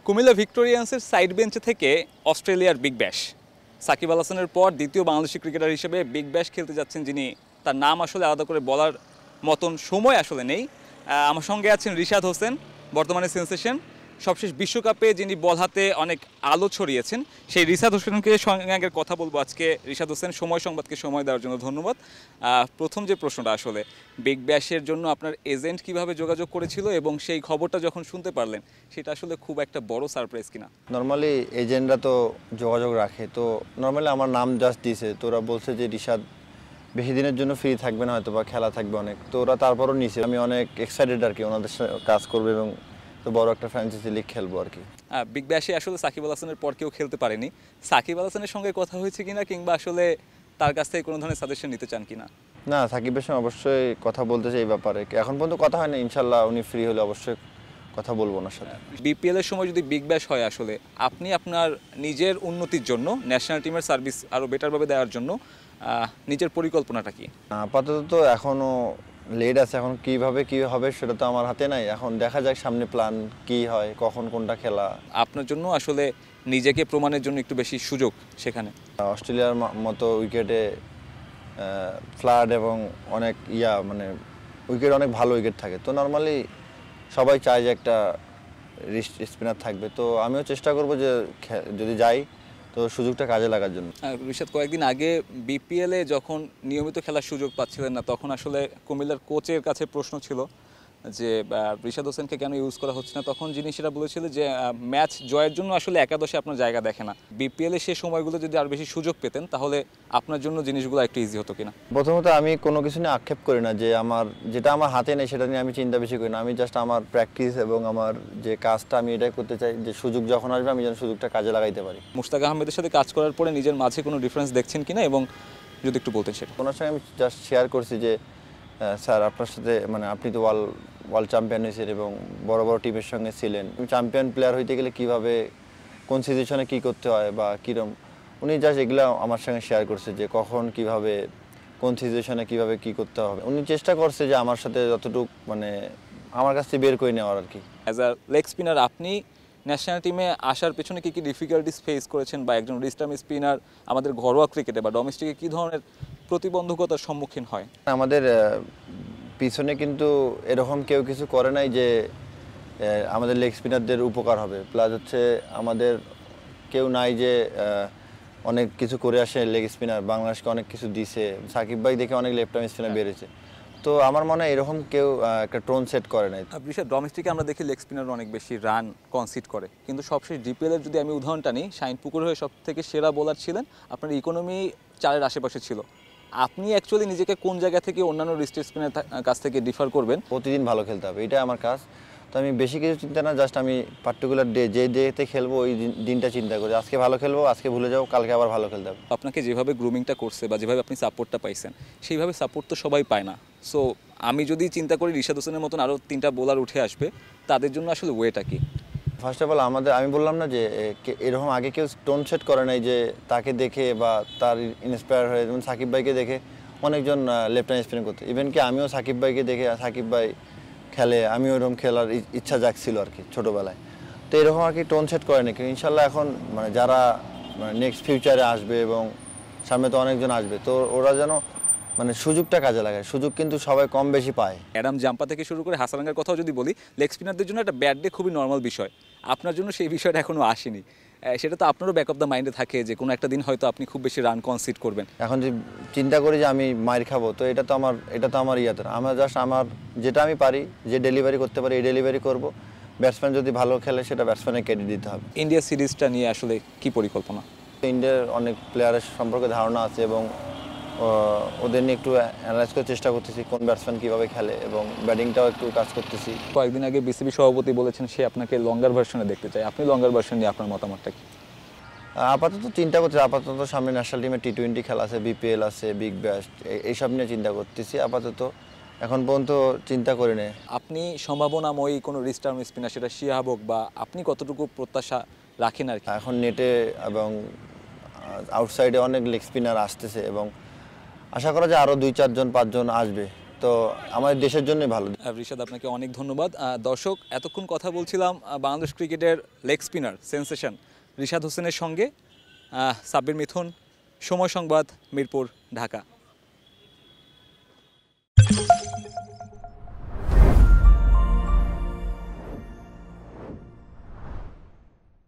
Comilla ভিক্টোরিয়ান্সের side বেঞ্চে থেকে অস্ট্রেলিয়ার বিগ ব্যাশ সাকিব আল হাসানের পর দ্বিতীয় বাংলাদেশি ক্রিকেটার হিসেবে বিগ ব্যাশ খেলতে যাচ্ছেন, যিনি তার নাম আসলে আলাদা করে বলার মতন সময় আসলে নেই। আমার সঙ্গে আছেন রিশাদ হোসেন, বর্তমানে সেন্সেশন। সবশেষ বিশ্বকাপে যিনি বল হাতে অনেক আলো ছড়িয়েছেন, সেই রিশাদ হোসেনকে সঙ্গে কথা বলবো আজকে। রিশাদ হোসেন, সময় সংবাদকে সময় দেওয়ার জন্য ধন্যবাদ। প্রথম যে প্রশ্নটা আসলে, বিগ ব্যাশের জন্য আপনার এজেন্ট কিভাবে যোগাযোগ করেছিল এবং সেই খবরটা যখন শুনতে পারলেন, সেটা আসলে খুব একটা বড় সারপ্রাইজ কিনা? নর্মালি এজেন্টরা তো যোগাযোগ রাখে, তো নর্মালি আমার নাম জাস্ট দিয়েছে, তো ওরা বলছে যে রিশাদ বেশি দিনের জন্য ফ্রি থাকবে না, হয়তো বা খেলা থাকবে অনেক, তো ওরা তারপরও নিছে। আমি অনেক এক্সাইটেড আর কি, ওনাদের সাথে কাজ করবে এবং তো বড় একটা ফ্র্যাঞ্চাইজি লিগ খেলবো আর কি। বিগ ব্যাশে আসলে সাকিব আল হাসানের পর কেউ খেলতে পারেনি। সাকিব আল হাসানের সঙ্গে কথা হয়েছে কিনা, কিংবা আসলে তার কাছ থেকে কোনো ধরনের সাজেশন নিতে চান কিনা? না, সাকিবের সঙ্গে অবশ্যই কথা বলতে চাই এই ব্যাপারে, এখন পর্যন্ত কথা হয় না। ইনশাল্লাহ উনি ফ্রি হলে অবশ্যই কথা বলবো ওনার সাথে। বিপিএল এর সময় যদি বিগ ব্যাশ হয়, আসলে আপনি আপনার নিজের উন্নতির জন্য, ন্যাশনাল টিমের সার্ভিস আরও বেটারভাবে দেওয়ার জন্য নিজের পরিকল্পনাটা কি? আপাতত তো এখনো লেট আছে, এখন কিভাবে কি হবে সেটা তো আমার হাতে নাই। এখন দেখা যাক সামনে প্ল্যান কি হয়, কখন কোনটা খেলা। আপনার জন্য আসলে নিজেকে প্রমাণের জন্য একটু বেশি সুযোগ সেখানে। অস্ট্রেলিয়ার মতো উইকেটে ফ্লাড এবং অনেক মানে উইকেট অনেক ভালো উইকেট থাকে, তো নর্মালি সবাই চায় যে একটা রিস্ট স্পিনার থাকবে। তো আমিও চেষ্টা করব যে যদি যাই তো সুযোগটা কাজে লাগার জন্য। রিশাদ, কয়েকদিন আগে বিপিএলে যখন নিয়মিত খেলার সুযোগ পাচ্ছিলেন না, তখন আসলে কুমিল্লার কোচের কাছে প্রশ্ন ছিল যে রিশাদ হোসেনকে কেন ইউজ করা হচ্ছে না। তখন যিনি সেটা বলেছিল যে ম্যাচ জয়ের জন্য আসলে একাদশে আপনার জায়গা দেখে না। বিপিএলে সে সময়গুলো যদি আর বেশি সুযোগ পেতেন, তাহলে আপনার জন্য জিনিসগুলো একটু ইজি হতো কিনা? প্রথমত আমি কোনো কিছু নিয়ে আক্ষেপ করি না, যে যেটা আমার হাতে নেই সেটা নিয়ে আমি চিন্তা বেশি করি না। আমি জাস্ট আমার প্র্যাকটিস এবং আমার যে কাজটা আমি এটাই করতে চাই, যে সুযোগ যখন আসবে আমি যেন সুযোগটা কাজে লাগাইতে পারি। মুশতাক আহমেদের সাথে কাজ করার পরে নিজের মাঝে কোনো ডিফারেন্স দেখছেন কিনা, এবং যদি একটু বলতেন সেটা। ওনার সঙ্গে আমি জাস্ট শেয়ার করছি যে স্যার আপনার সাথে, মানে আপনি তো ওয়ার্ল্ড চ্যাম্পিয়ন হয়েছেন এবং বড় বড় টিমের সঙ্গে ছিলেন, চ্যাম্পিয়ন প্লেয়ার হইতে গেলে কীভাবে কোন সিচুয়েশনে কী করতে হয় বা কীরকম, উনি জাস্ট এগুলো আমার সঙ্গে শেয়ার করছে যে কখন কিভাবে কোন সিচুয়েশনে কীভাবে কী করতে হবে। উনি চেষ্টা করছে যে আমার সাথে যতটুকু মানে আমার কাছ থেকে বের করে নেওয়ার আর কি। অ্যাজ আ লেগ স্পিনার আপনি ন্যাশনাল টিমে আসার পেছনে কী কী ডিফিকাল্টিস ফেস করেছেন, বা একজন রিস্টার্ম স্পিনার আমাদের ঘরোয়া ক্রিকেটে বা ডোমেস্টিকে কী ধরনের প্রতিবন্ধকতার সম্মুখীন হয়? আমাদের পিছনে কিন্তু এরকম কেউ কিছু করে নাই যে আমাদের লেগ স্পিনারদের উপকার হবে, প্লাস হচ্ছে আমাদের কেউ নাই যে অনেক কিছু করে আসে। লেগ স্পিনার বাংলাদেশকে অনেক কিছু দিছে, সাকিব ভাই দেখে অনেক লেফট আর্ম স্পিনার বেরিয়েছে, তো আমার মনে হয় এরকম কেউ একটা টোন সেট করে নাই। বিশেষ ডোমেস্টিকে আমরা দেখি লেগ স্পিনার অনেক বেশি রান কনসিড করে, কিন্তু সবশেষ ডিপিএলের যদি আমি উদাহরণটা নিই, শাহিন পুকুর হয়ে সব থেকে সেরা বোলার ছিলেন, আপনার ইকোনমি 4-এর আশেপাশে ছিল। আপনি অ্যাকচুয়ালি নিজেকে কোন জায়গা থেকে অন্যান্য রিস্ট স্পিনার কাছ থেকে ডিফার করবেন? প্রতিদিন ভালো খেলতে হবে, এটাই আমার কাজ। তো আমি বেশি কিছু চিন্তা না, জাস্ট আমি পার্টিকুলার যে ডেতে খেলবো ওই দিনটা চিন্তা করি, আজকে ভালো খেলবো, আজকে ভুলে যাবো, কালকে আবার ভালো খেলতে হবে। আপনাকে যেভাবে গ্রুমিংটা করছে বা যেভাবে আপনি সাপোর্টটা পাইছেন, সেইভাবে সাপোর্ট তো সবাই পায় না। সো আমি যদি চিন্তা করি রিশাদ হোসেনের মতন আরও 3টা বোলার উঠে আসবে, তাদের জন্য আসলে ওয়েটা কি? ফার্স্ট অফ অল আমি বললাম না যে এরকম আগে কেউ টোন সেট করে নাই, যে তাকে দেখে বা তার ইন্সপায়ার হয়ে, যেমন সাকিব ভাইকে দেখে অনেকজন লেফট হ্যান্ড স্পিন করতে, ইভেন কি আমিও সাকিব ভাইকে দেখে, সাকিব ভাই খেলে আমিও এরকম খেলার ইচ্ছা জাগছিল আর কি ছোটোবেলায়। তো এরকম আর কি টোন সেট করে নাকি ইনশাল্লাহ এখন মানে যারা মানে নেক্সট ফিউচারে আসবে এবং সামনে তো অনেকজন আসবে, তো ওরা যেন মানে সুযোগটা কাজে লাগায়। সুযোগ কিন্তু সবাই কম বেশি পায়। অ্যাডাম জাম্পা থেকে শুরু করে হাসারাঙ্গার কথাও যদি বলি, লেগ স্পিনারদের জন্য একটা ব্যাট ডে খুবই নর্মাল বিষয়। আপনার জন্য সেই বিষয়টা এখনও আসেনি। সেটা তো আপনারও ব্যাক অফ দ্য মাইন্ডে থাকে যে কোনো একটা দিন হয়তো আপনি খুব বেশি রান কনসিড করবেন। এখন যে চিন্তা করি যে আমি মাইর খাবো, তো এটা তো আমার ইয়াতে না। আমার জাস্ট আমার যেটা আমি পারি, যে ডেলিভারি করতে পারি এই ডেলিভারি করব। ব্যাটসম্যান যদি ভালো খেলে সেটা ব্যাটসম্যানের ক্রেডিট দিতে হবে। ইন্ডিয়া সিরিজটা নিয়ে আসলে কি পরিকল্পনা? ইন্ডিয়ার অনেক প্লেয়ারের সম্পর্কে ধারণা আছে এবং ওদের নিয়ে একটু অ্যানালাইজ করার চেষ্টা করতেছি, কোন ব্যাটসম্যান কীভাবে খেলে, এবং ব্যাটিংটাও একটু কাজ করতেছি। কয়েকদিন আগে বিসিবি সভাপতি বলেছেন সে আপনাকে লঙ্গার ভার্সনে দেখতে চায়। আপনি লঙ্গার ভার্সন নিয়ে আপনার মতামতটা কি? আপাতত চিন্তা করছি, আপাতত সামনে ন্যাশনাল টিমে টি20 খেলা আছে, বিপিএল আছে, বিগ ব্যাশ, এইসব নিয়ে চিন্তা করতেছি। আপাতত এখন পর্যন্ত চিন্তা করি না। আপনি সম্ভাবনাময়ী কোনো রিস্টার্ম স্পিনার, সেটা শিহাব হোক, বা আপনি কতটুকু প্রত্যাশা রাখেন আর কি? এখন নেটে এবং আউটসাইডে অনেক লেগ স্পিনার আসতেছে এবং আশা করা যায় আরও 2-4 জন 5 জন আসবে, তো আমাদের দেশের জন্যই ভালো। রিশাদ, আপনাকে অনেক ধন্যবাদ। দর্শক, এতক্ষণ কথা বলছিলাম বাংলাদেশ ক্রিকেটের লেগ স্পিনার সেন্সেশন রিশাদ হোসেনের সঙ্গে। সাব্বির মিথুন, সময় সংবাদ, মিরপুর, ঢাকা।